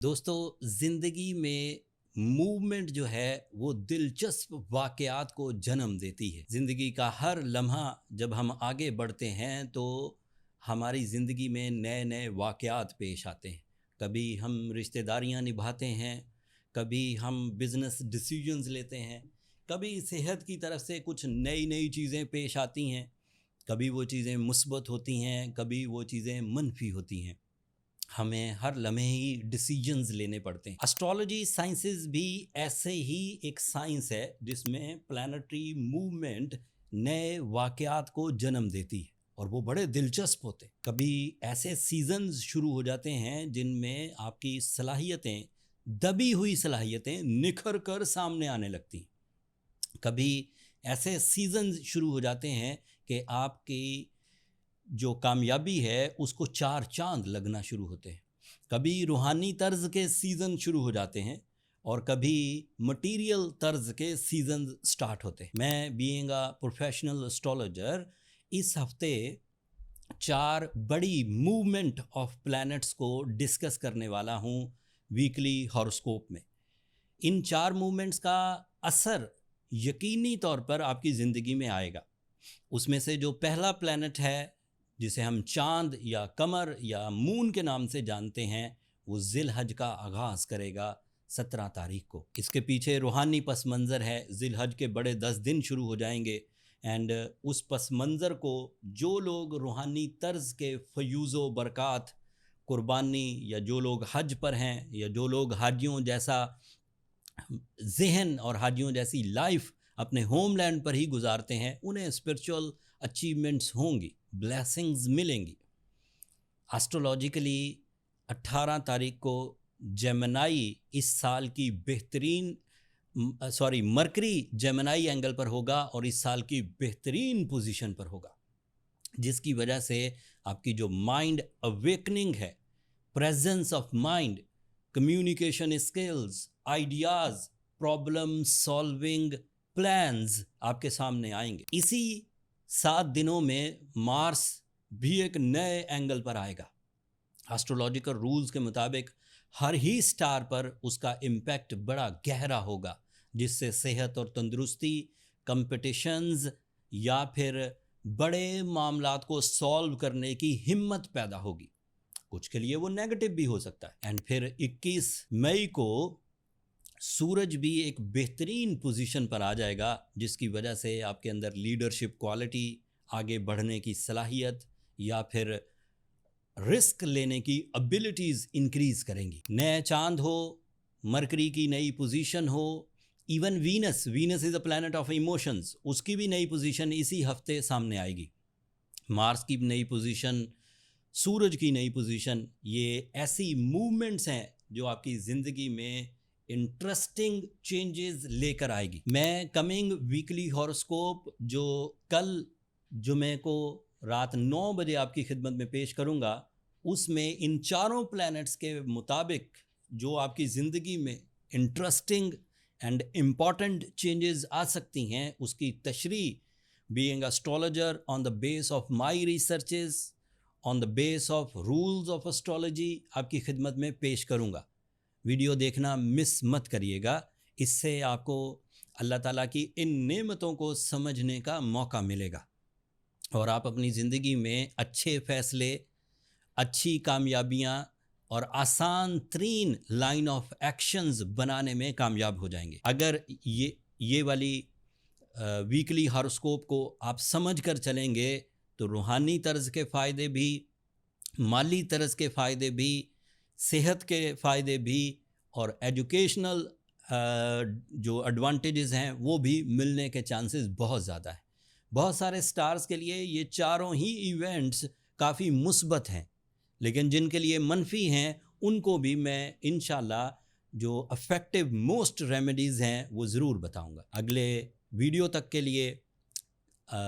دوستو، زندگی میں موومنٹ جو ہے وہ دلچسپ واقعات کو جنم دیتی ہے۔ زندگی کا ہر لمحہ جب ہم آگے بڑھتے ہیں تو ہماری زندگی میں نئے نئے واقعات پیش آتے ہیں۔ کبھی ہم رشتہ داریاں نبھاتے ہیں، کبھی ہم بزنس ڈیسیجنز لیتے ہیں، کبھی صحت کی طرف سے کچھ نئی نئی چیزیں پیش آتی ہیں، کبھی وہ چیزیں مثبت ہوتی ہیں، کبھی وہ چیزیں منفی ہوتی ہیں۔ ہمیں ہر لمحے ہی ڈیسیجنز لینے پڑتے ہیں۔ اسٹرالوجی سائنسز بھی ایسے ہی ایک سائنس ہے جس میں پلانٹری موومنٹ نئے واقعات کو جنم دیتی ہے اور وہ بڑے دلچسپ ہوتے ہیں۔ کبھی ایسے سیزنز شروع ہو جاتے ہیں جن میں آپ کی صلاحیتیں، دبی ہوئی صلاحیتیں نکھر کر سامنے آنے لگتی ہیں۔ کبھی ایسے سیزنز شروع ہو جاتے ہیں کہ آپ کی جو کامیابی ہے اس کو چار چاند لگنا شروع ہوتے ہیں۔ کبھی روحانی طرز کے سیزن شروع ہو جاتے ہیں اور کبھی مٹیریل طرز کے سیزن سٹارٹ ہوتے ہیں۔ میں بینگ اے پروفیشنل اسٹرالوجر اس ہفتے 4 بڑی موومنٹ آف پلانٹس کو ڈسکس کرنے والا ہوں ویکلی ہاروسکوپ میں۔ ان 4 موومنٹس کا اثر یقینی طور پر آپ کی زندگی میں آئے گا۔ اس میں سے جو پہلا پلانٹ ہے جسے ہم چاند یا قمر یا مون کے نام سے جانتے ہیں، وہ ذی الحج کا آغاز کرے گا 17 تاریخ کو۔ اس کے پیچھے روحانی پس منظر ہے۔ ذی الحج کے بڑے 10 دن شروع ہو جائیں گے اینڈ اس پس منظر کو جو لوگ روحانی طرز کے فیوز و برکات، قربانی، یا جو لوگ حج پر ہیں یا جو لوگ حاجیوں جیسا ذہن اور حاجیوں جیسی لائف اپنے ہوم لینڈ پر ہی گزارتے ہیں، انہیں اسپرچول اچیومنٹس ہوں گی، بلیسنگز ملیں گی۔ اسٹرولوجیکلی 18 تاریخ کو جیمنائی اس سال کی مرکری جیمنائی اینگل پر ہوگا اور اس سال کی بہترین پوزیشن پر ہوگا، جس کی وجہ سے آپ کی جو مائنڈ اویکننگ ہے، presence of mind, communication skills, ideas, problem solving plans آپ کے سامنے آئیں گے۔ اسی 7 دنوں میں مارس بھی ایک نئے اینگل پر آئے گا۔ اسٹرولوجیکل رولز کے مطابق ہر ہی سٹار پر اس کا امپیکٹ بڑا گہرا ہوگا، جس سے صحت اور تندرستی، کمپٹیشنز یا پھر بڑے معاملات کو سالو کرنے کی ہمت پیدا ہوگی۔ کچھ کے لیے وہ نیگیٹو بھی ہو سکتا ہے۔ اینڈ پھر 21 مئی کو سورج بھی ایک بہترین پوزیشن پر آ جائے گا، جس کی وجہ سے آپ کے اندر لیڈرشپ کوالٹی، آگے بڑھنے کی صلاحیت یا پھر رسک لینے کی ابیلٹیز انکریز کریں گی۔ نئے چاند ہو، مرکری کی نئی پوزیشن ہو، even Venus is a planet of emotions, اس کی بھی نئی پوزیشن اسی ہفتے سامنے آئے گی۔ مارس کی نئی پوزیشن، سورج کی نئی پوزیشن، یہ ایسی موومنٹس ہیں جو آپ کی زندگی میں انٹرسٹنگ چینجز لے کر آئے گی۔ میں کمنگ ویکلی ہاروسکوپ جو کل جمعے کو رات 9 بجے آپ کی خدمت میں پیش کروں گا، اس میں ان 4 پلانٹس کے مطابق جو آپ کی زندگی میں انٹرسٹنگ اینڈ امپورٹنٹ چینجز آ سکتی ہیں، اس کی تشریح being astrologer on the base of my researches, on the base of rules of astrology آپ کی خدمت میں پیش کروں گا۔ ویڈیو دیکھنا مس مت کریے گا، اس سے آپ کو اللہ تعالیٰ کی ان نعمتوں کو سمجھنے کا موقع ملے گا اور آپ اپنی زندگی میں اچھے فیصلے، اچھی کامیابیاں اور آسان ترین لائن آف ایکشنز بنانے میں کامیاب ہو جائیں گے۔ اگر یہ والی ویکلی ہاروسکوپ کو آپ سمجھ کر چلیں گے تو روحانی طرز کے فائدے بھی، مالی طرز کے فائدے بھی، صحت کے فائدے بھی اور ایجوکیشنل جو ایڈوانٹیجز ہیں وہ بھی ملنے کے چانسز بہت زیادہ ہیں۔ بہت سارے سٹارز کے لیے یہ 4 ہی ایونٹس کافی مثبت ہیں، لیکن جن کے لیے منفی ہیں ان کو بھی میں انشاءاللہ جو افیکٹو موسٹ ریمیڈیز ہیں وہ ضرور بتاؤں گا۔ اگلے ویڈیو تک کے لیے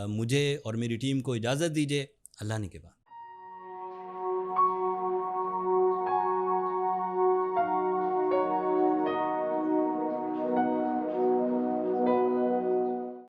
مجھے اور میری ٹیم کو اجازت دیجیے۔ اللہ نے کے بعد۔